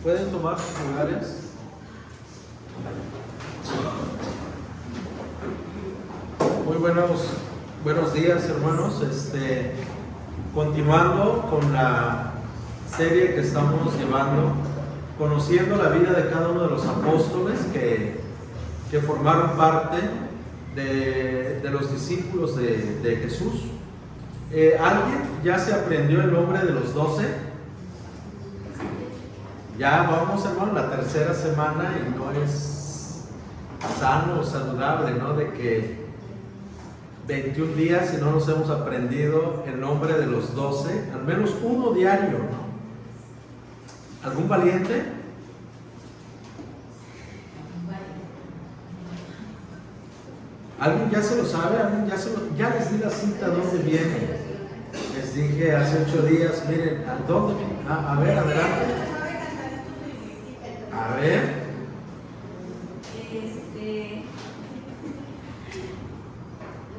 Pueden tomar sus lugares. Muy buenos días, hermanos. Continuando con la serie que estamos llevando, conociendo la vida de cada uno de los apóstoles que formaron parte de los discípulos de Jesús. ¿Alguien ya se aprendió el nombre de los 12? Ya vamos, hermano, la tercera semana y no es sano o saludable, ¿no? De que 21 días y no nos hemos aprendido el nombre de los 12, al menos uno diario, ¿no? ¿Algún valiente? ¿Alguien ya se lo sabe? ¿Alguien ya les di la cita dónde viene? Les dije hace 8 días, miren, ¿a dónde viene? A ver, adelante. A ver.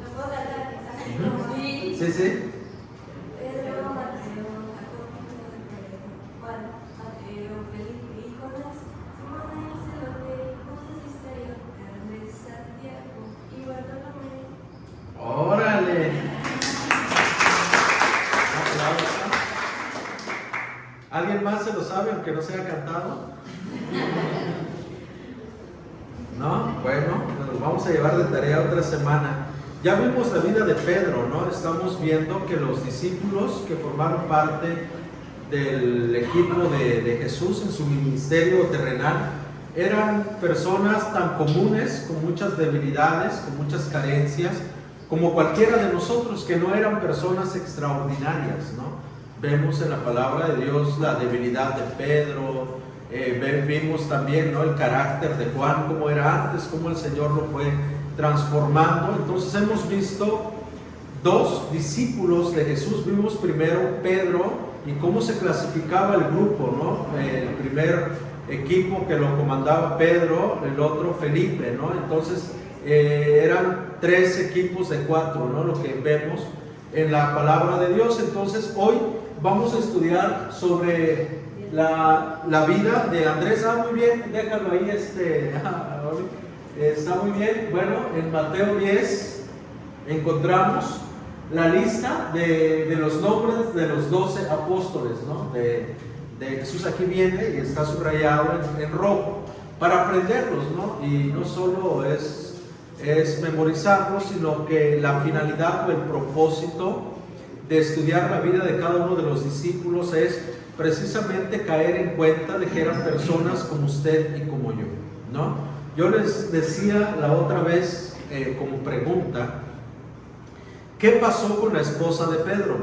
¿No puedo dar la Sí, sí. Pedro, Mateo, Jacobo, Juan, Mateo, Felipe y Jonás, Simón el Celote, Judas Iscariote, Andrés, Santiago y Bartolomé. ¡Órale! Aplausos. ¿Alguien más se lo sabe aunque no sea cantado? ¿No? Bueno, nos vamos a llevar de tarea otra semana. Ya vimos la vida de Pedro, ¿no? Estamos viendo que los discípulos que formaron parte del equipo de Jesús en su ministerio terrenal eran personas tan comunes, con muchas debilidades, con muchas carencias, como cualquiera de nosotros, que no eran personas extraordinarias, ¿no? Vemos en la palabra de Dios la debilidad de Pedro. Vimos también, ¿no?, el carácter de Juan, cómo era antes, cómo el Señor lo fue transformando. Entonces hemos visto dos discípulos de Jesús. Vimos primero Pedro y cómo se clasificaba el grupo, ¿no? El primer equipo que lo comandaba Pedro, el otro Felipe, ¿no? Entonces eran 3 equipos de 4, ¿no?, lo que vemos en la palabra de Dios. Entonces hoy vamos a estudiar sobre la vida de Andrés. Muy bien, déjalo ahí, está muy bien. Bueno, en Mateo 10 encontramos la lista de los nombres de los 12 apóstoles, ¿no?, de Jesús. Aquí viene y está subrayado en rojo para aprenderlos, ¿no? Y no solo es memorizarlos, sino que la finalidad o el propósito de estudiar la vida de cada uno de los discípulos es precisamente caer en cuenta de que eran personas como usted y como yo, ¿no? Yo les decía la otra vez como pregunta, ¿qué pasó con la esposa de Pedro?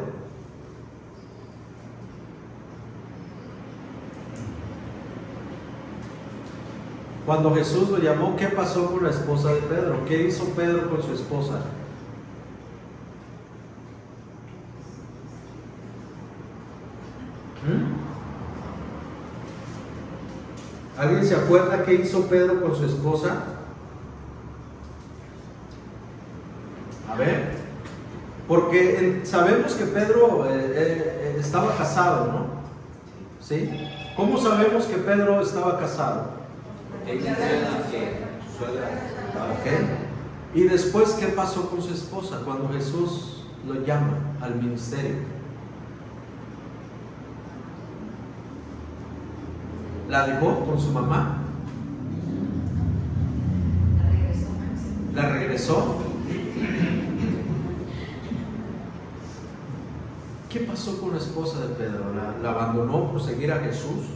Cuando Jesús lo llamó, ¿qué pasó con la esposa de Pedro? ¿Qué hizo Pedro con su esposa? ¿Alguien se acuerda qué hizo Pedro con su esposa? A ver, porque sabemos que Pedro estaba casado, ¿no? ¿Sí? ¿Cómo sabemos que Pedro estaba casado? Okay. ¿Y después qué pasó con su esposa cuando Jesús lo llama al ministerio? ¿La dejó con su mamá? ¿La regresó? ¿Qué pasó con la esposa de Pedro? ¿La abandonó por seguir a Jesús?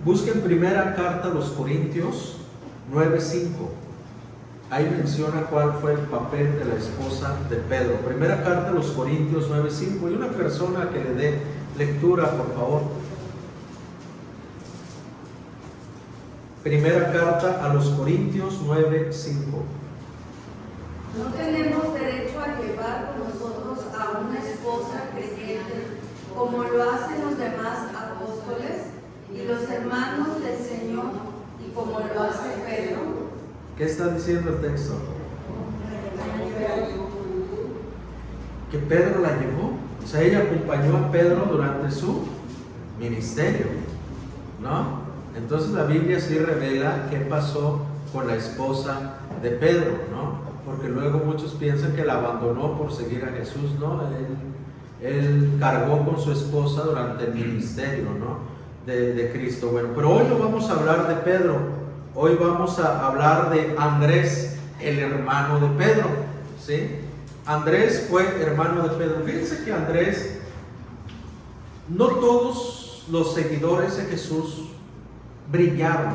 Busquen primera carta a los Corintios 9:5. Ahí menciona cuál fue el papel de la esposa de Pedro. Primera carta a los Corintios 9:5. Y una persona que le dé lectura, por favor. Primera carta a los Corintios 9:5. No tenemos derecho a llevar con nosotros a una esposa creyente, como lo hacen los demás apóstoles y los hermanos del Señor, y como lo hace Pedro. ¿Qué está diciendo el texto? ¿Que Pedro la llevó? O sea, ella acompañó a Pedro durante su ministerio, ¿no? Entonces la Biblia sí revela qué pasó con la esposa de Pedro, ¿no? Porque luego muchos piensan que la abandonó por seguir a Jesús, ¿no? Él cargó con su esposa durante el ministerio, ¿no? de Cristo. Bueno, pero hoy no vamos a hablar de Pedro, hoy vamos a hablar de Andrés, el hermano de Pedro, ¿sí? Andrés fue hermano de Pedro. Fíjense que Andrés, no todos los seguidores de Jesús brillaron,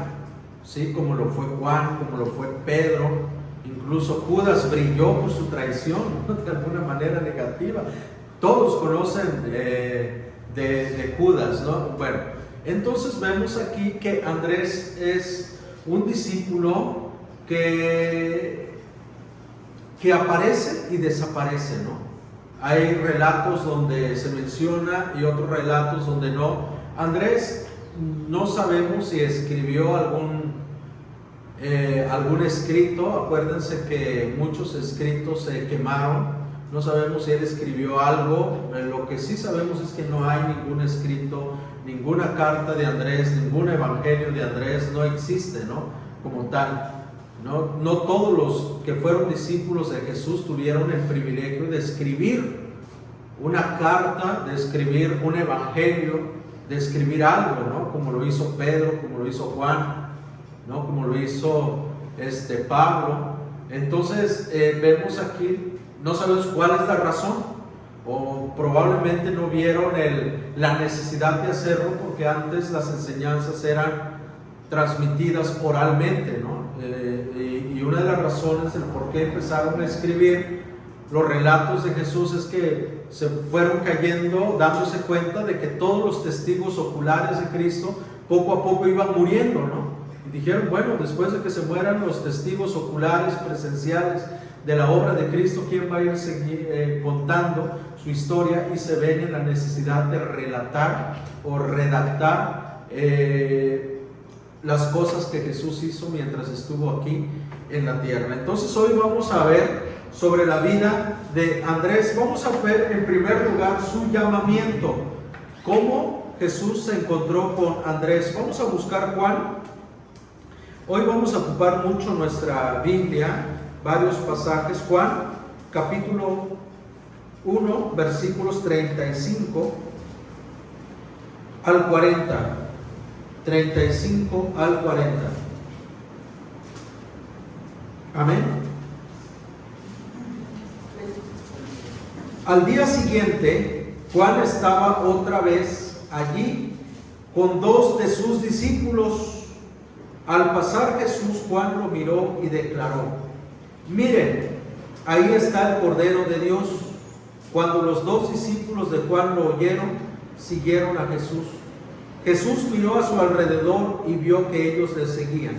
¿sí? Como lo fue Juan, como lo fue Pedro, incluso Judas brilló por su traición, ¿no? De alguna manera negativa. Todos conocen de Judas, ¿no? Bueno, entonces vemos aquí que Andrés es un discípulo que aparece y desaparece, ¿no? Hay relatos donde se menciona y otros relatos donde no. Andrés, no sabemos si escribió algún escrito. Acuérdense que muchos escritos se quemaron. No sabemos si él escribió algo. Lo que sí sabemos es que no hay ningún escrito, ninguna carta de Andrés, ningún evangelio de Andrés, no existe, ¿no? Como tal. No todos los que fueron discípulos de Jesús tuvieron el privilegio de escribir una carta, de escribir un evangelio, de escribir algo, ¿no? Como lo hizo Pedro, como lo hizo Juan, ¿no? Como lo hizo Pablo. Entonces vemos aquí, no sabemos cuál es la razón, o probablemente no vieron la necesidad de hacerlo porque antes las enseñanzas eran transmitidas oralmente, ¿no? Y una de las razones del por qué empezaron a escribir los relatos de Jesús es que se fueron cayendo, dándose cuenta de que todos los testigos oculares de Cristo poco a poco iban muriendo, ¿no? Y dijeron, bueno, después de que se mueran los testigos oculares, presenciales de la obra de Cristo, ¿quién va a ir seguir contando su historia? Y se ven en la necesidad de relatar o redactar las cosas que Jesús hizo mientras estuvo aquí en la tierra. Entonces hoy vamos a ver sobre la vida de Andrés. Vamos a ver en primer lugar su llamamiento, cómo Jesús se encontró con Andrés. Vamos a buscar Juan. Hoy vamos a ocupar mucho nuestra Biblia, varios pasajes. Juan capítulo 1 versículos 35 al 40. 35 al 40. Amén. Al día siguiente, Juan estaba otra vez allí con dos de sus discípulos. Al pasar Jesús, Juan lo miró y declaró: miren, ahí está el Cordero de Dios. Cuando los dos discípulos de Juan lo oyeron, siguieron a Jesús. Jesús miró a su alrededor y vio que ellos le seguían.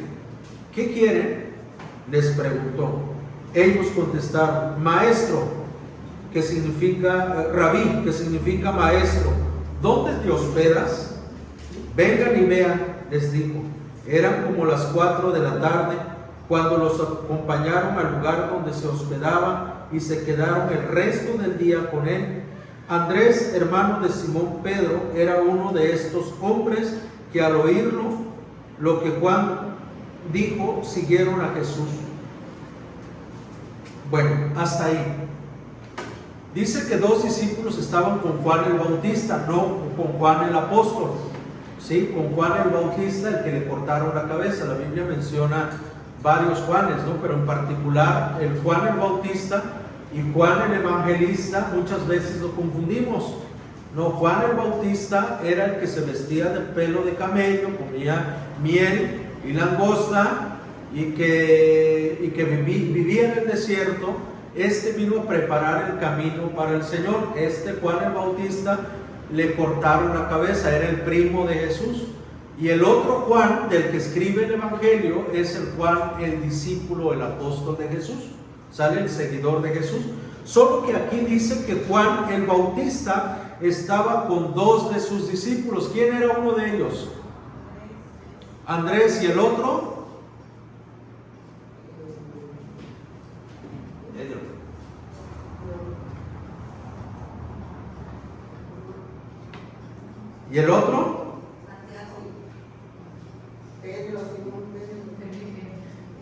¿Qué quieren?, les preguntó. Ellos contestaron: Maestro, que significa rabí, que significa maestro, ¿dónde te hospedas? Vengan y vean, les dijo. Eran como las 4 de la tarde cuando los acompañaron al lugar donde se hospedaban y se quedaron el resto del día con él. Andrés, hermano de Simón Pedro, era uno de estos hombres que al oírlo, lo que Juan dijo, siguieron a Jesús. Bueno, hasta ahí. Dice que dos discípulos estaban con Juan el Bautista, no con Juan el apóstol, ¿sí? Con Juan el Bautista, el que le cortaron la cabeza. La Biblia menciona varios Juanes, ¿no? Pero en particular el Juan el Bautista y Juan el Evangelista muchas veces lo confundimos. No, Juan el Bautista era el que se vestía de pelo de camello, comía miel y langosta y que vivía en el desierto. Este vino a preparar el camino para el Señor. Juan el Bautista, le cortaron la cabeza, era el primo de Jesús. Y el otro Juan, del que escribe el Evangelio, es el Juan, el discípulo, el apóstol de Jesús. Sale el seguidor de Jesús. Solo que aquí dice que Juan el Bautista estaba con dos de sus discípulos. ¿Quién era uno de ellos? Andrés. ¿Y el otro? ¿Y el otro? Pedro, Simón, Pedro.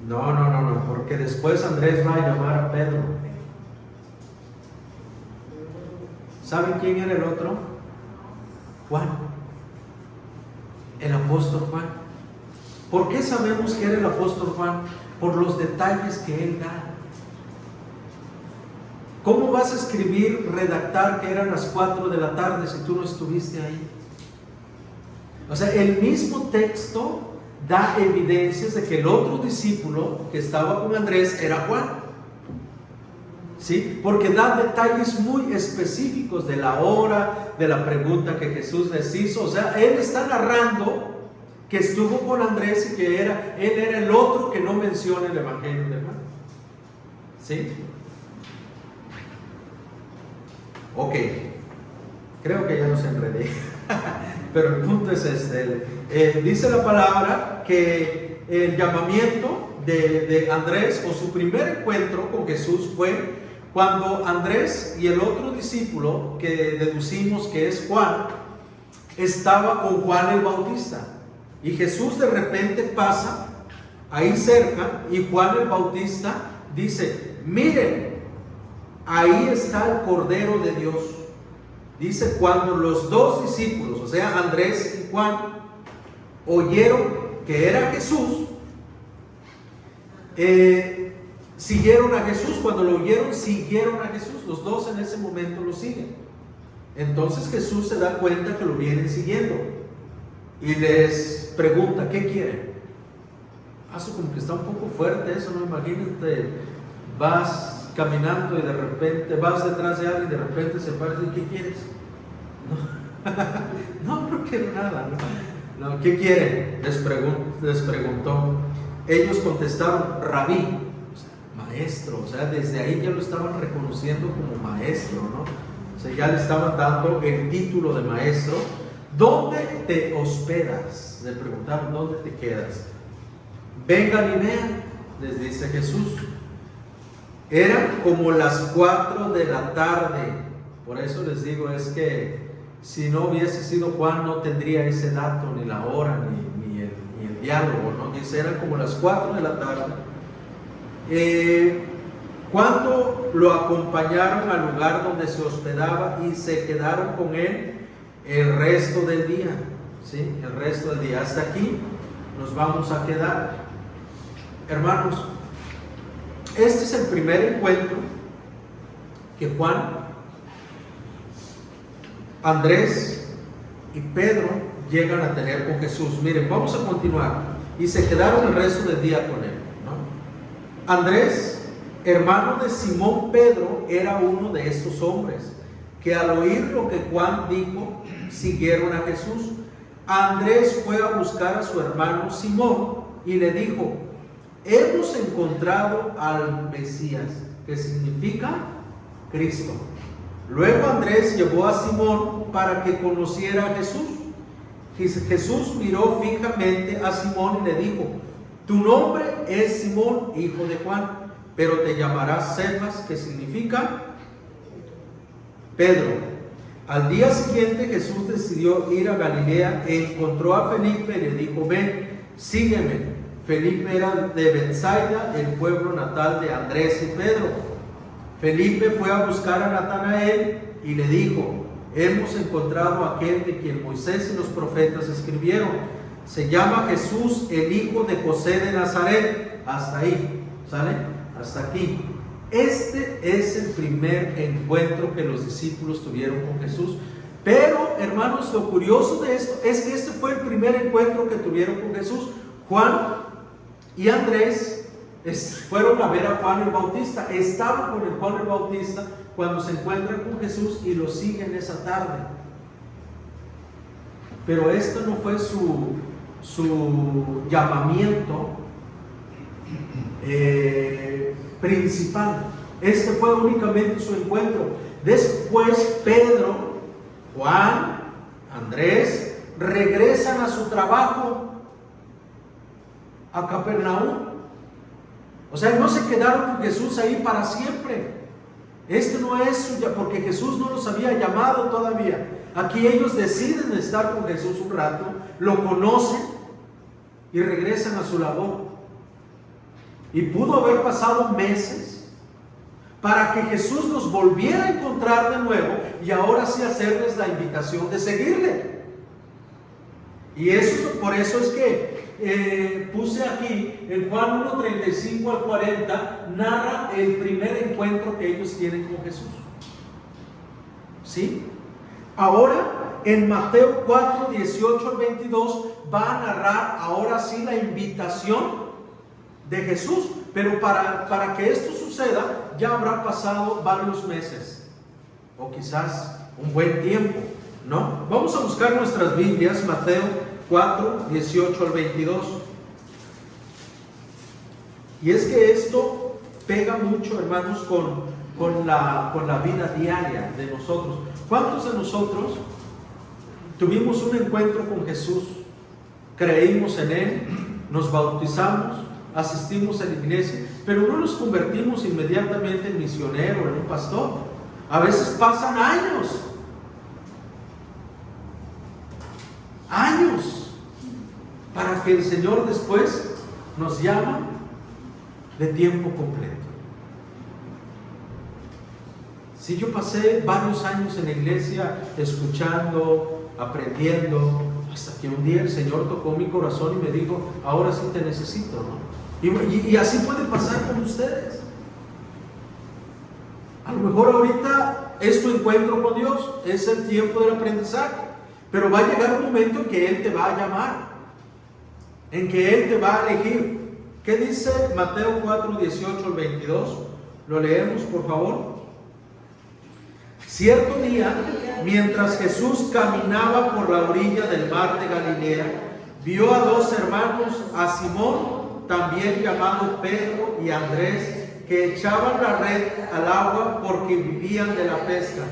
No, porque después Andrés va a llamar a Pedro. ¿Saben quién era el otro? Juan, el apóstol Juan. ¿Por qué sabemos que era el apóstol Juan? Por los detalles que él da. ¿Cómo vas a escribir, redactar que eran las 4 de la tarde si tú no estuviste ahí? O sea, el mismo texto da evidencias de que el otro discípulo que estaba con Andrés era Juan. ¿Sí? Porque da detalles muy específicos de la hora, de la pregunta que Jesús les hizo. O sea, él está narrando que estuvo con Andrés y que él era el otro que no menciona el Evangelio de Juan. ¿Sí? Ok, creo que ya nos enredé, pero el punto es este. Dice la palabra que el llamamiento de Andrés, o su primer encuentro con Jesús, fue cuando Andrés y el otro discípulo, que deducimos que es Juan, estaba con Juan el Bautista. Y Jesús de repente pasa ahí cerca y Juan el Bautista dice: miren, ahí está el Cordero de Dios. Dice, cuando los dos discípulos, o sea, Andrés y Juan, oyeron que era Jesús, siguieron a Jesús. Cuando lo oyeron, siguieron a Jesús. Los dos en ese momento lo siguen. Entonces Jesús se da cuenta que lo vienen siguiendo y les pregunta: ¿qué quieren? Eso como que está un poco fuerte eso, ¿no? Imagínate, vas caminando y de repente vas detrás de alguien y de repente se para y dice: ¿qué quieres? No quiero nada, no. ¿Qué quieren? Les preguntó. Ellos contestaron: Rabí, o sea, maestro. O sea, desde ahí ya lo estaban reconociendo como maestro, ¿no? O sea, ya le estaban dando el título de maestro. ¿Dónde te hospedas? Le preguntaron: ¿dónde te quedas? Ven Galilea, les dice Jesús. Eran como las 4 de la tarde. Por eso les digo, es que si no hubiese sido Juan, no tendría ese dato, ni la hora, ni el diálogo, ¿no? Dice, eran como las 4 de la tarde. Cuando lo acompañaron al lugar donde se hospedaba y se quedaron con él el resto del día. ¿Sí? El resto del día. Hasta aquí nos vamos a quedar. Hermanos, este es el primer encuentro que Juan, Andrés y Pedro llegan a tener con Jesús. Miren, vamos a continuar. Y se quedaron el resto del día con él, ¿no? Andrés, hermano de Simón Pedro, era uno de estos hombres que al oír lo que Juan dijo, siguieron a Jesús. Andrés fue a buscar a su hermano Simón y le dijo: hemos encontrado al Mesías, que significa Cristo. Luego Andrés llevó a Simón para que conociera a Jesús. Jesús miró fijamente a Simón y le dijo: tu nombre es Simón, hijo de Juan, pero te llamarás Cefas, que significa Pedro. Al día siguiente Jesús decidió ir a Galilea e encontró a Felipe y le dijo: ven, sígueme. Felipe era de Betsaida, el pueblo natal de Andrés y Pedro. Felipe fue a buscar a Natanael y le dijo: hemos encontrado a aquel de quien Moisés y los profetas escribieron. Se llama Jesús, el hijo de José de Nazaret. Hasta ahí, ¿sale? Hasta aquí. Este es el primer encuentro que los discípulos tuvieron con Jesús. Pero, hermanos, lo curioso de esto es que este fue el primer encuentro que tuvieron con Jesús. Juan y Andrés fueron a ver a Juan el Bautista. Estaban con el Juan el Bautista cuando se encuentran con Jesús y lo siguen esa tarde. Pero este no fue su llamamiento principal. Este fue únicamente su encuentro. Después Pedro, Juan, Andrés regresan a su trabajo a Capernaum. O sea, no se quedaron con Jesús ahí para siempre. Esto no es suya, porque Jesús no los había llamado todavía. Aquí ellos deciden estar con Jesús un rato, lo conocen y regresan a su labor. Y pudo haber pasado meses para que Jesús los volviera a encontrar de nuevo y ahora sí hacerles la invitación de seguirle. Y por eso es que puse aquí en Juan 1:35 al 40, narra el primer encuentro que ellos tienen con Jesús. ¿Sí? Ahora en Mateo 4:18 al 22 va a narrar ahora sí la invitación de Jesús, pero para que esto suceda ya habrá pasado varios meses o quizás un buen tiempo, ¿no? Vamos a buscar nuestras Biblias, Mateo 4:18 al 22. Y es que esto pega mucho, hermanos, con la vida diaria de nosotros. ¿Cuántos de nosotros tuvimos un encuentro con Jesús? Creímos en Él, nos bautizamos, asistimos a la iglesia, pero no nos convertimos inmediatamente en misionero, en un pastor. A veces pasan años para que el Señor después nos llama de tiempo completo. Si yo pasé varios años en la iglesia escuchando, aprendiendo, hasta que un día el Señor tocó mi corazón y me dijo, ahora sí te necesito, ¿no? Y así puede pasar con ustedes. A lo mejor ahorita es tu encuentro con Dios, es el tiempo del aprendizaje, pero va a llegar un momento en que Él te va a llamar, en que Él te va a elegir. ¿Qué dice Mateo 4:18 al 22? Lo leemos, por favor. Cierto día, mientras Jesús caminaba por la orilla del mar de Galilea, vio a dos hermanos, a Simón, también llamado Pedro, y Andrés, que echaban la red al agua porque vivían de la pesca.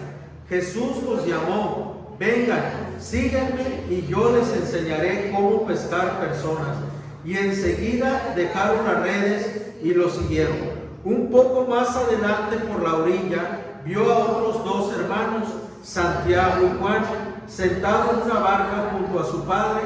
Jesús los llamó: vengan, síganme y yo les enseñaré cómo pescar personas. Y enseguida dejaron las redes y lo siguieron. Un poco más adelante por la orilla vio a otros dos hermanos, Santiago y Juan, sentados en una barca junto a su padre,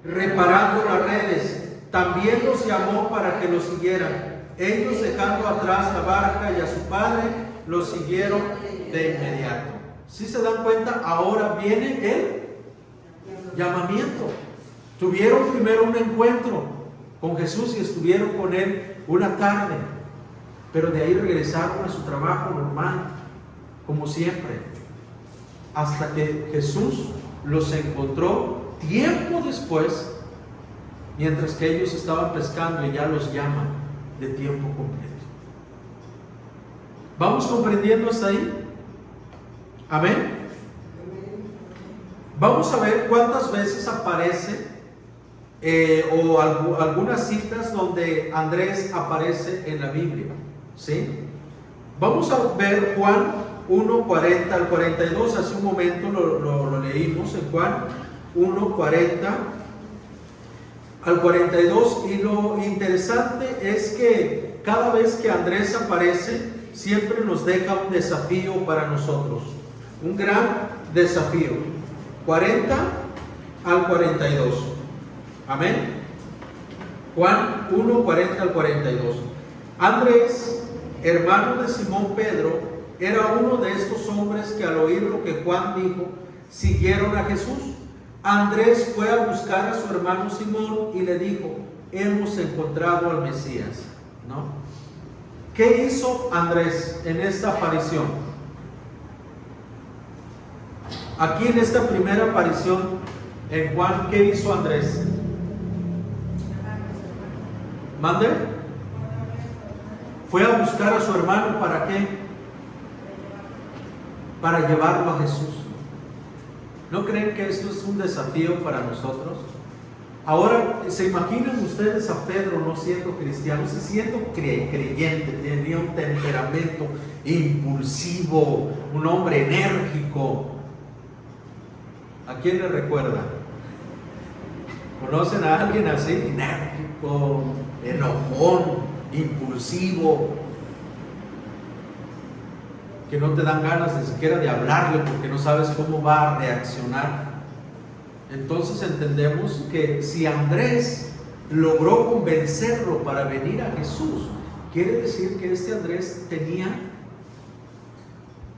reparando las redes. También los llamó para que lo siguieran. Ellos, dejando atrás la barca y a su padre, lo siguieron de inmediato. ¿Sí se dan cuenta? Ahora viene el llamamiento. Tuvieron primero un encuentro con Jesús y estuvieron con Él una tarde, pero de ahí regresaron a su trabajo normal, como siempre, hasta que Jesús los encontró tiempo después, mientras que ellos estaban pescando, y ya los llama de tiempo completo. ¿Vamos comprendiendo hasta ahí? Amén. Vamos a ver cuántas veces aparece algunas citas donde Andrés aparece en la Biblia, ¿sí? Vamos a ver Juan 1:40 al 42. Hace un momento lo leímos en Juan 1:40 al 42, y lo interesante es que cada vez que Andrés aparece siempre nos deja un desafío para nosotros, un gran desafío. 40 al 42. Amén. Juan 1:40 al 42. Andrés, hermano de Simón Pedro, era uno de estos hombres que, al oír lo que Juan dijo, siguieron a Jesús. Andrés fue a buscar a su hermano Simón y le dijo: hemos encontrado al Mesías, ¿no? ¿Qué hizo Andrés en esta aparición? Aquí en esta primera aparición en Juan, ¿qué hizo Andrés? ¿Mande? Fue a buscar a su hermano, ¿para qué? Para llevarlo a Jesús. ¿No creen que esto es un desafío para nosotros? Ahora, ¿se imaginan ustedes a Pedro no siendo cristiano, siendo creyente? Tenía un temperamento impulsivo, un hombre enérgico. ¿A quién le recuerda? ¿Conocen a alguien así? Enérgico, enojón, impulsivo. que no te dan ganas ni siquiera de hablarle porque no sabes cómo va a reaccionar. Entonces entendemos que si Andrés logró convencerlo para venir a Jesús, quiere decir que este Andrés tenía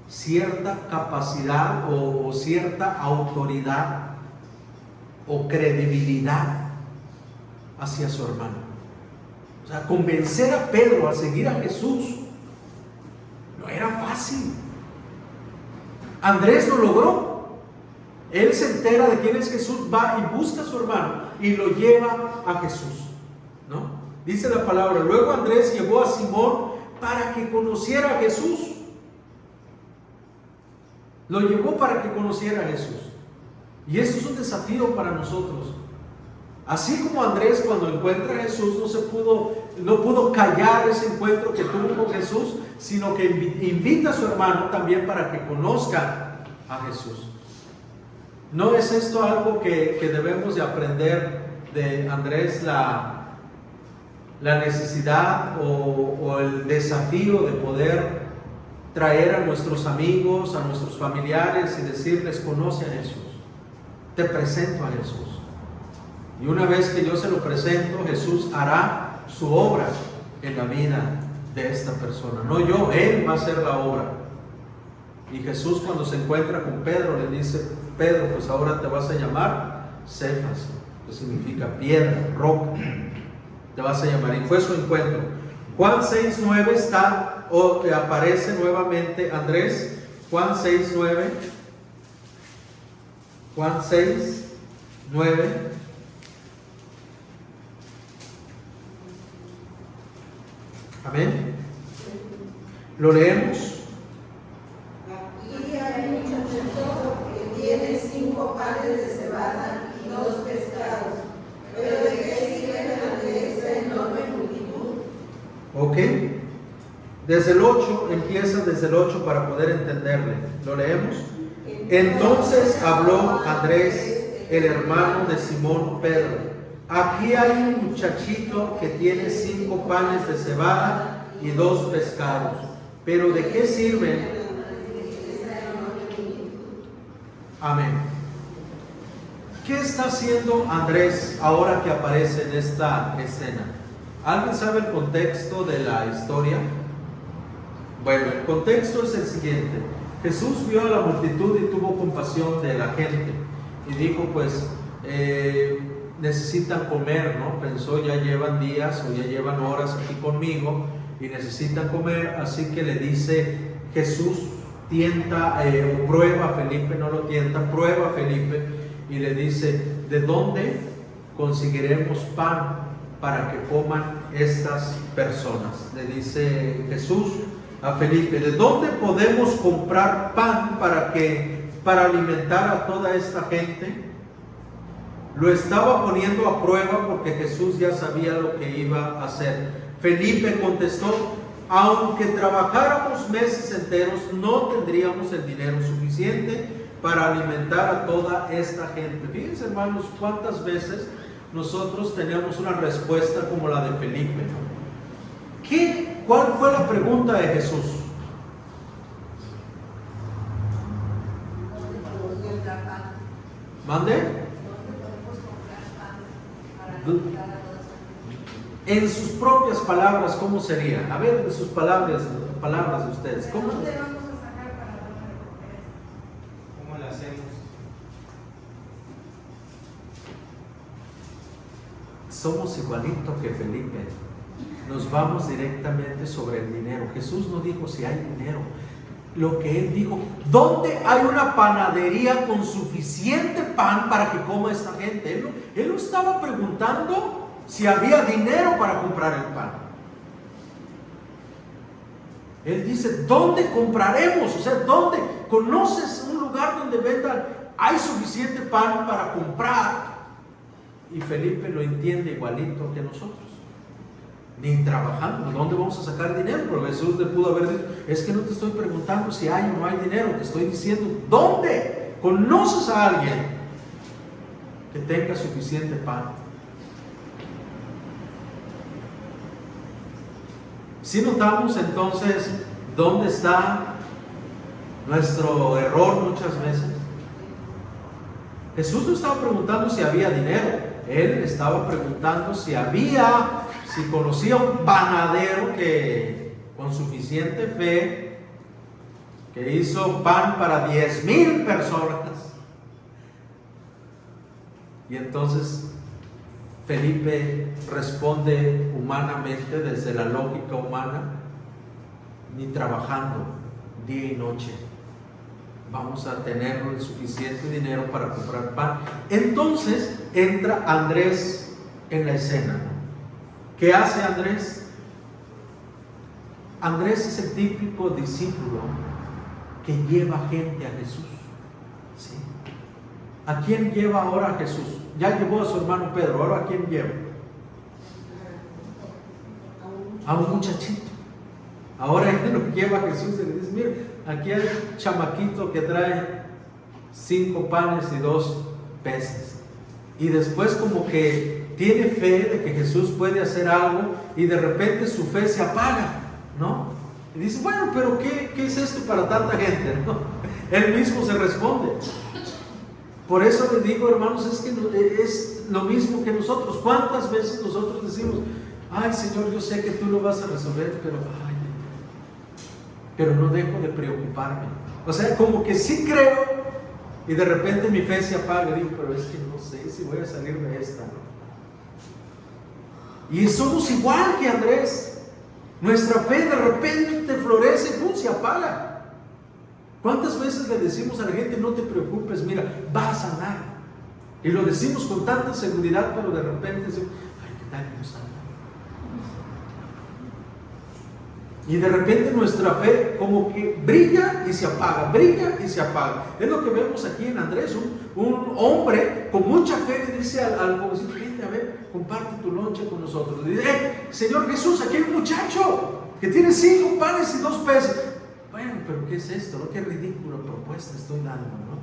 cierta capacidad o cierta autoridad o credibilidad hacia su hermano. O sea, convencer a Pedro a seguir a Jesús no era fácil. Andrés lo logró. Él se entera de quién es Jesús, va y busca a su hermano y lo lleva a Jesús, ¿no? Dice la palabra, luego Andrés llevó a Simón para que conociera a Jesús. Lo llevó para que conociera a Jesús. Y eso es un desafío para nosotros. Así como Andrés, cuando encuentra a Jesús, no pudo callar ese encuentro que tuvo con Jesús, sino que invita a su hermano también para que conozca a Jesús. ¿No es esto algo que debemos de aprender de Andrés, la necesidad o el desafío de poder traer a nuestros amigos, a nuestros familiares y decirles, conoce a Jesús, te presento a Jesús? Y una vez que yo se lo presento, Jesús hará su obra en la vida de esta persona. No yo, Él va a hacer la obra. Y Jesús, cuando se encuentra con Pedro, le dice, Pedro, pues ahora te vas a llamar Cefas, que significa piedra, roca, te vas a llamar. Y fue su encuentro. Juan 6:9 está, aparece nuevamente Andrés. Juan 6:9. Juan 6:9. Amén. Lo leemos. Aquí hay un muchacho que tiene 5 panes de cebada y 2 pescados. Pero ¿de qué sirven ante esta enorme multitud? Ok. Desde el 8, empieza desde el 8 para poder entenderle. ¿Lo leemos? Entonces habló Andrés, el hermano de Simón Pedro. Aquí hay un muchachito que tiene 5 panes de cebada y 2 pescados. Pero ¿de qué sirven? Amén. ¿Qué está haciendo Andrés ahora que aparece en esta escena? ¿Alguien sabe el contexto de la historia? Bueno, el contexto es el siguiente. Jesús vio a la multitud y tuvo compasión de la gente y dijo, pues, necesitan comer, ¿no? Pensó, ya llevan días o ya llevan horas aquí conmigo y necesitan comer, así que le dice Jesús, tienta o prueba a Felipe, no lo tienta, prueba a Felipe y le dice, ¿de dónde conseguiremos pan para que coman estas personas? Le dice Jesús a Felipe, ¿de dónde podemos comprar pan para alimentar a toda esta gente? Lo estaba poniendo a prueba porque Jesús ya sabía lo que iba a hacer. Felipe contestó, aunque trabajáramos meses enteros, no tendríamos el dinero suficiente para alimentar a toda esta gente. Fíjense, hermanos, cuántas veces nosotros tenemos una respuesta como la de Felipe. ¿Cuál fue la pregunta de Jesús? ¿Mande? En sus propias palabras, ¿cómo sería? A ver, en sus palabras de ustedes, ¿cómo? ¿Dónde vamos a sacar para darle de comer? ¿Cómo lo hacemos? Somos igualito que Felipe. Nos vamos directamente sobre el dinero. Jesús no dijo si hay dinero. Lo que Él dijo, ¿dónde hay una panadería con suficiente pan para que coma esta gente? Él no estaba preguntando si había dinero para comprar el pan. Él dice, ¿dónde compraremos? O sea, ¿dónde? ¿Conoces un lugar donde vendan? ¿Hay suficiente pan para comprar? Y Felipe lo entiende igualito que nosotros. Ni trabajando, ¿dónde vamos a sacar dinero? Pero Jesús le pudo haber dicho, es que no te estoy preguntando si hay o no hay dinero, te estoy diciendo, ¿dónde? ¿Conoces a alguien que tenga suficiente pan? Si notamos entonces dónde está nuestro error muchas veces. Jesús no estaba preguntando si había dinero, Él estaba preguntando si conocía un panadero que con suficiente fe, que hizo pan para 10,000 personas. Y entonces Felipe responde humanamente, desde la lógica humana: ni trabajando día y noche vamos a tener el suficiente dinero para comprar pan. Entonces entra Andrés en la escena, ¿no? ¿Qué hace Andrés? Andrés es el típico discípulo que lleva gente a Jesús, ¿sí? ¿A quién lleva ahora a Jesús? Ya llevó a su hermano Pedro, ¿ahora a quién lleva? A un muchachito. Ahora él lo lleva a Jesús y le dice: mira, aquí hay un chamaquito que trae 5 panes y 2 peces. Y después como que tiene fe de que Jesús puede hacer algo, y de repente su fe se apaga, ¿no? Y dice: bueno, pero ¿qué es esto para tanta gente? ¿No? Él mismo se responde. Por eso les digo, hermanos, es que es lo mismo que nosotros. ¿Cuántas veces nosotros decimos: ay, Señor, yo sé que tú lo vas a resolver, pero no dejo de preocuparme? O sea, como que sí creo, y de repente mi fe se apaga y digo: pero es que no sé si voy a salir de esta, ¿no? Y somos igual que Andrés. Nuestra fe de repente florece y ¡pum!, se apaga. ¿Cuántas veces le decimos a la gente: no te preocupes, mira, va a sanar? Y lo decimos con tanta seguridad, pero de repente decimos: ay, ¿qué tal que no sana? Y de repente nuestra fe como que brilla y se apaga, brilla y se apaga. Es lo que vemos aquí en Andrés. Un hombre con mucha fe le dice al jovencito: gente, a ver, comparte tu lonche con nosotros. Le dice: Señor Jesús, aquí hay un muchacho que tiene 5 panes y 2 peces. Bueno, pero ¿qué es esto? ¿No? Qué ridícula propuesta estoy dando, ¿no?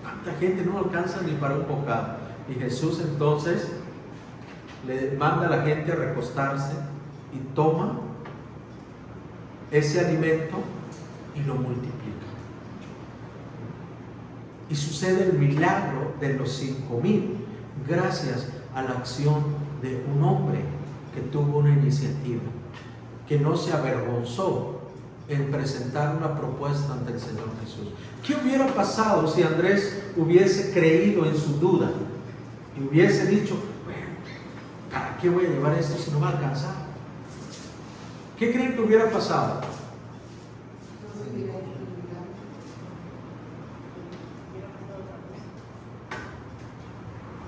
¿Cuánta gente no alcanza ni para un bocado? Y Jesús entonces le manda a la gente a recostarse y toma ese alimento y lo multiplica. Y sucede el milagro de los 5,000 gracias a la acción de un hombre que tuvo una iniciativa, que no se avergonzó en presentar una propuesta ante el Señor Jesús. ¿Qué hubiera pasado si Andrés hubiese creído en su duda y hubiese dicho: bueno, ¿para qué voy a llevar esto si no va a alcanzar? ¿Qué creen que hubiera pasado?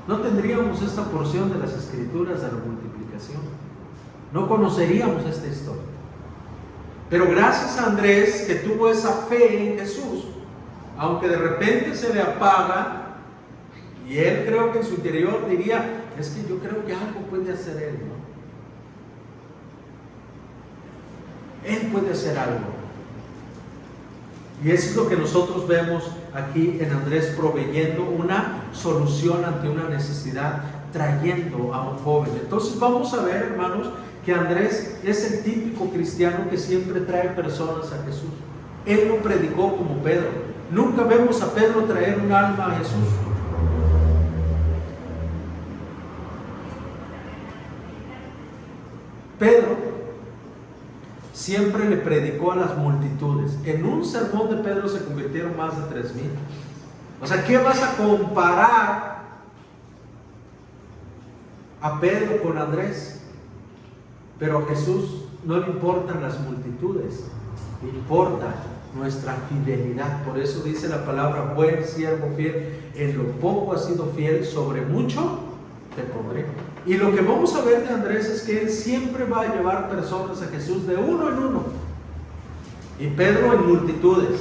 No tendríamos esta porción de las Escrituras de la multiplicación. No conoceríamos esta historia. Pero gracias a Andrés, que tuvo esa fe en Jesús, aunque de repente se le apaga, y él creo que en su interior diría: es que yo creo que algo puede hacer él, ¿no? Él puede hacer algo. Y eso es lo que nosotros vemos aquí en Andrés, proveyendo una solución ante una necesidad, trayendo a un joven. Entonces vamos a ver, hermanos, que Andrés es el típico cristiano que siempre trae personas a Jesús. Él no predicó como Pedro. Nunca vemos a Pedro traer un alma a Jesús. Pedro siempre le predicó a las multitudes. En un sermón de Pedro se convirtieron más de 3,000. O sea, ¿qué vas a comparar a Pedro con Andrés? Pero a Jesús no le importan las multitudes, le importa nuestra fidelidad. Por eso dice la palabra: buen siervo fiel, en lo poco has sido fiel, sobre mucho te pondré. Y lo que vamos a ver de Andrés es que él siempre va a llevar personas a Jesús de uno en uno, y Pedro en multitudes.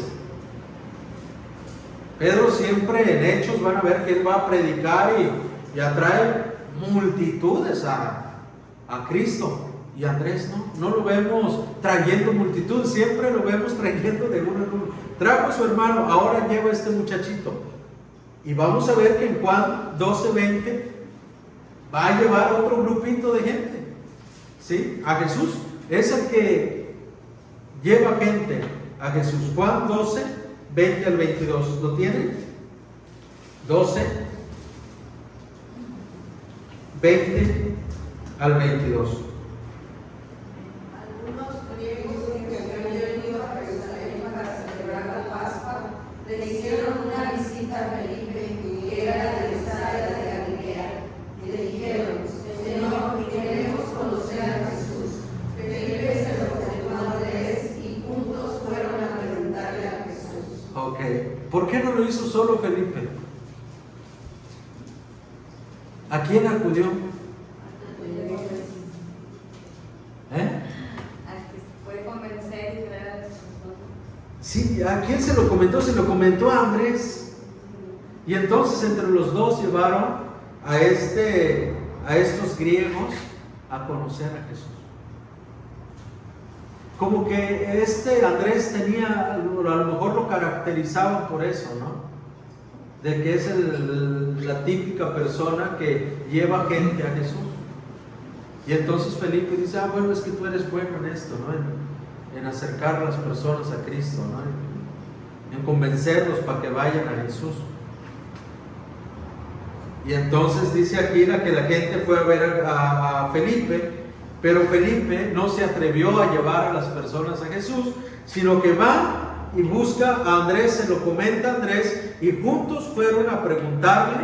Pedro siempre en Hechos van a ver que él va a predicar y atrae multitudes a Cristo. Y Andrés no lo vemos trayendo multitudes, siempre lo vemos trayendo de uno en uno. Trajo a su hermano, ahora lleva a este muchachito. Y vamos a ver que en Juan 12:20 va a llevar otro grupito de gente, ¿sí? A Jesús es el que lleva gente a Jesús. Juan 12, 20 al 22. ¿Lo tienen? 12, 20 al 22. Algunos griegos que habían venido a Jerusalén para celebrar la Pascua le hicieron una visita a Felipe, que era de Bethsaida de Galilea, y le dijeron: Señor, queremos conocer a Jesús. Felipe se lo presentó a Andrés y juntos fueron a preguntarle a Jesús. Ok, ¿por qué no lo hizo solo Felipe? ¿A quién acudió? Puede convencer y traer a Jesús. Sí, ¿a quién se lo comentó? Se lo comentó a Andrés. Y entonces entre los dos llevaron a estos griegos a conocer a Jesús. Como que Andrés tenía, a lo mejor lo caracterizaban por eso, ¿no? De que es la típica persona que lleva gente a Jesús. Y entonces Felipe dice: bueno, es que tú eres bueno en esto, ¿no? En acercar a las personas a Cristo, ¿no? En convencerlos para que vayan a Jesús. Y entonces dice aquí que la gente fue a ver a Felipe, pero Felipe no se atrevió a llevar a las personas a Jesús, sino que va y busca a Andrés, se lo comenta a Andrés, y juntos fueron a preguntarle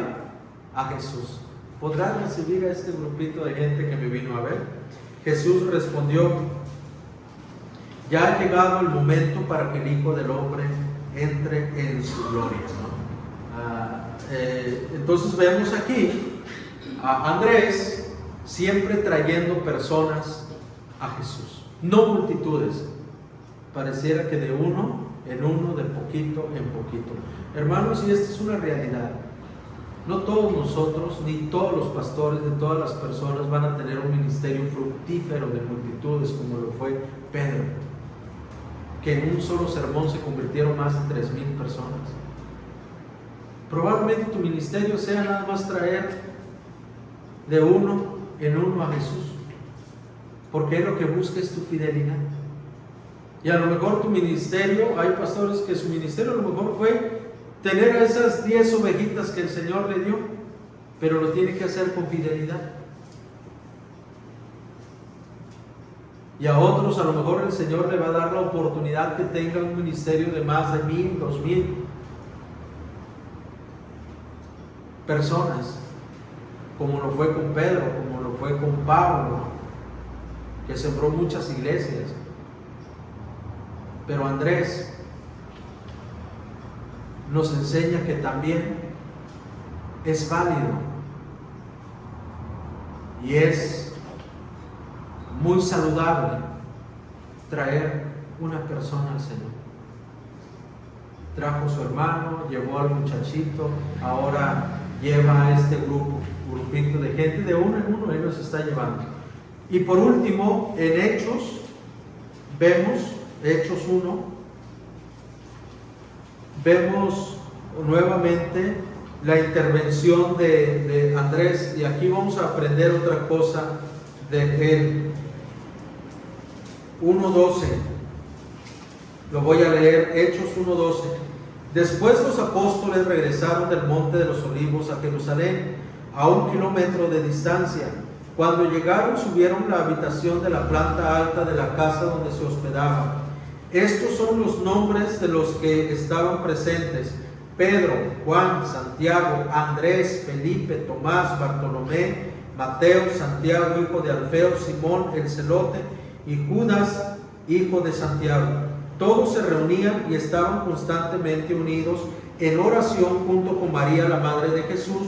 a Jesús: ¿podrán recibir a este grupito de gente que me vino a ver? Jesús respondió: ya ha llegado el momento para que el Hijo del Hombre entre en su gloria, ¿no? Entonces vemos aquí a Andrés siempre trayendo personas a Jesús, no multitudes. Pareciera que de uno en uno, de poquito en poquito. Hermanos, y esta es una realidad. No todos nosotros, ni todos los pastores, ni todas las personas van a tener un ministerio fructífero de multitudes como lo fue Pedro, que en un solo sermón se convirtieron más de 3,000 personas. Probablemente tu ministerio sea nada más traer de uno en uno a Jesús, porque lo que busca es tu fidelidad. Y a lo mejor tu ministerio, hay pastores que su ministerio a lo mejor fue tener a esas 10 ovejitas que el Señor le dio, pero lo tiene que hacer con fidelidad. Y a otros a lo mejor el Señor le va a dar la oportunidad que tenga un ministerio de más de 1,000, 2,000 personas, como lo fue con Pedro, como lo fue con Pablo, que sembró muchas iglesias. Pero Andrés nos enseña que también es válido y es muy saludable traer una persona al Señor. Trajo a su hermano, llevó al muchachito, ahora lleva a este grupito de gente, de uno en uno, Él los está llevando. Y por último, en Hechos, vemos, Hechos 1, vemos nuevamente la intervención de Andrés, y aquí vamos a aprender otra cosa de él. 1:12, lo voy a leer, Hechos 1:12. Después los apóstoles regresaron del Monte de los Olivos a Jerusalén, a 1 kilómetro de distancia. Cuando llegaron, subieron a la habitación de la planta alta de la casa donde se hospedaban. Estos son los nombres de los que estaban presentes: Pedro, Juan, Santiago, Andrés, Felipe, Tomás, Bartolomé, Mateo, Santiago, hijo de Alfeo, Simón el celote, y Judas, hijo de Santiago. Todos se reunían y estaban constantemente unidos en oración junto con María, la madre de Jesús,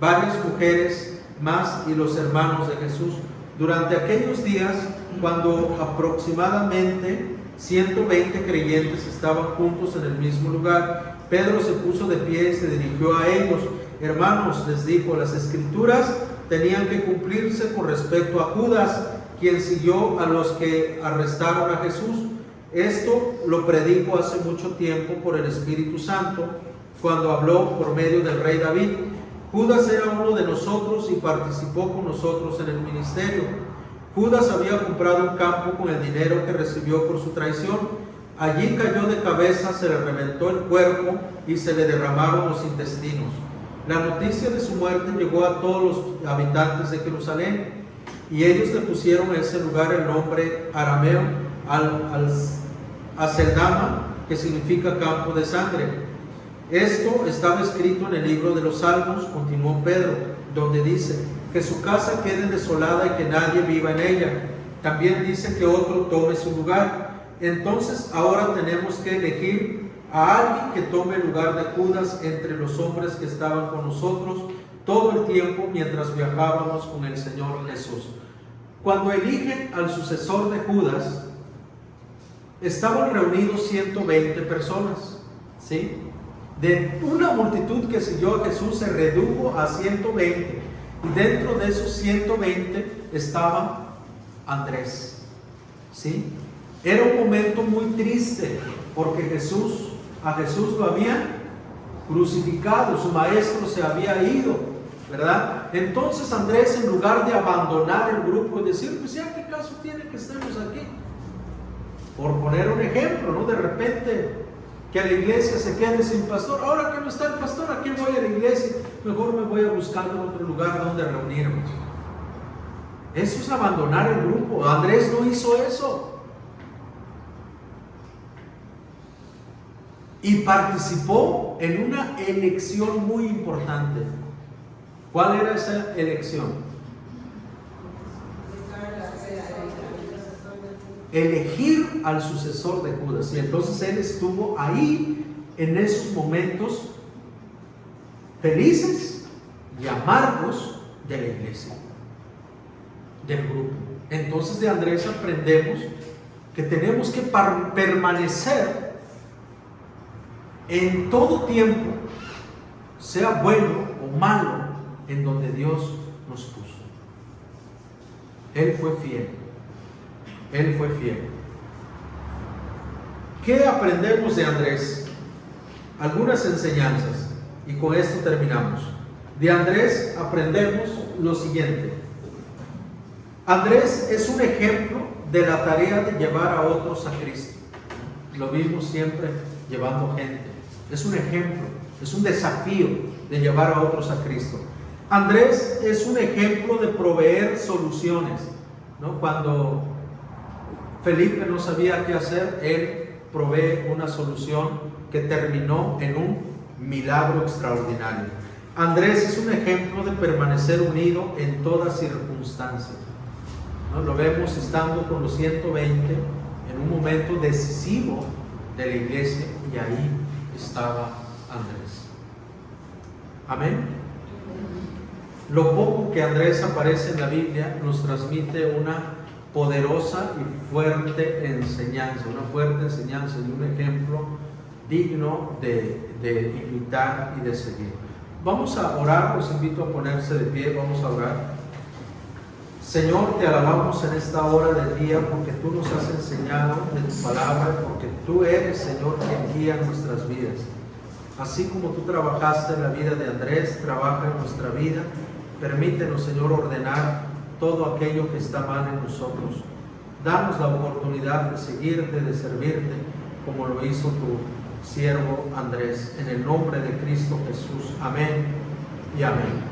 varias mujeres más y los hermanos de Jesús. Durante aquellos días, cuando aproximadamente 120 creyentes estaban juntos en el mismo lugar, Pedro se puso de pie y se dirigió a ellos. Hermanos, les dijo, las escrituras tenían que cumplirse con respecto a Judas, quien siguió a los que arrestaron a Jesús. Esto lo predijo hace mucho tiempo por el Espíritu Santo, cuando habló por medio del rey David. Judas era uno de nosotros y participó con nosotros en el ministerio. Judas había comprado un campo con el dinero que recibió por su traición. Allí cayó de cabeza, se le reventó el cuerpo y se le derramaron los intestinos. La noticia de su muerte llegó a todos los habitantes de Jerusalén, y ellos le pusieron a ese lugar el nombre arameo Aceldama, que significa campo de sangre. Esto estaba escrito en el libro de los Salmos, continuó Pedro, donde dice: que su casa quede desolada y que nadie viva en ella. También dice que otro tome su lugar. Entonces ahora tenemos que elegir a alguien que tome el lugar de Judas entre los hombres que estaban con nosotros todo el tiempo mientras viajábamos con el Señor Jesús. Cuando eligen al sucesor de Judas, estaban reunidos 120 personas, ¿sí? De una multitud que siguió a Jesús se redujo a 120, y dentro de esos 120 estaba Andrés, ¿sí? Era un momento muy triste porque a Jesús lo habían crucificado, su maestro se había ido, ¿verdad? Entonces Andrés, en lugar de abandonar el grupo y decir, pues ya, ¿qué caso tiene que estemos aquí? Por poner un ejemplo, ¿no? De repente que la iglesia se quede sin pastor. Ahora que no está el pastor, ¿a quién voy a la iglesia? Mejor me voy a buscar otro lugar donde reunirnos. Eso es abandonar el grupo. Andrés no hizo eso. Y participó en una elección muy importante. ¿Cuál era esa elección? Elegir al sucesor de Judas. Y entonces él estuvo ahí en esos momentos felices y amargos de la iglesia, del grupo. Entonces de Andrés aprendemos que tenemos que permanecer en todo tiempo, sea bueno o malo, en donde Dios nos puso. Él fue fiel. Él fue fiel. ¿Qué aprendemos de Andrés? Algunas enseñanzas, y con esto terminamos. De Andrés aprendemos lo siguiente. Andrés es un ejemplo de la tarea de llevar a otros a Cristo. Lo vimos siempre llevando gente. Es un ejemplo, es un desafío de llevar a otros a Cristo. Andrés es un ejemplo de proveer soluciones, ¿no? Cuando Felipe no sabía qué hacer, él provee una solución que terminó en un milagro extraordinario. Andrés es un ejemplo de permanecer unido en toda circunstancia, ¿no? Lo vemos estando con los 120 en un momento decisivo de la iglesia, y ahí estaba Andrés. Amén. Lo poco que Andrés aparece en la Biblia nos transmite una poderosa y fuerte enseñanza, y un ejemplo digno de imitar y de seguir. Vamos a orar, los invito a ponerse de pie, vamos a orar. Señor, te alabamos en esta hora del día porque tú nos has enseñado de tu palabra, porque tú eres, Señor, quien guía nuestras vidas. Así como tú trabajaste en la vida de Andrés, trabaja en nuestra vida. Permítenos, Señor, ordenar todo aquello que está mal en nosotros. Danos la oportunidad de seguirte, de servirte, como lo hizo tu siervo Andrés. En el nombre de Cristo Jesús. Amén y amén.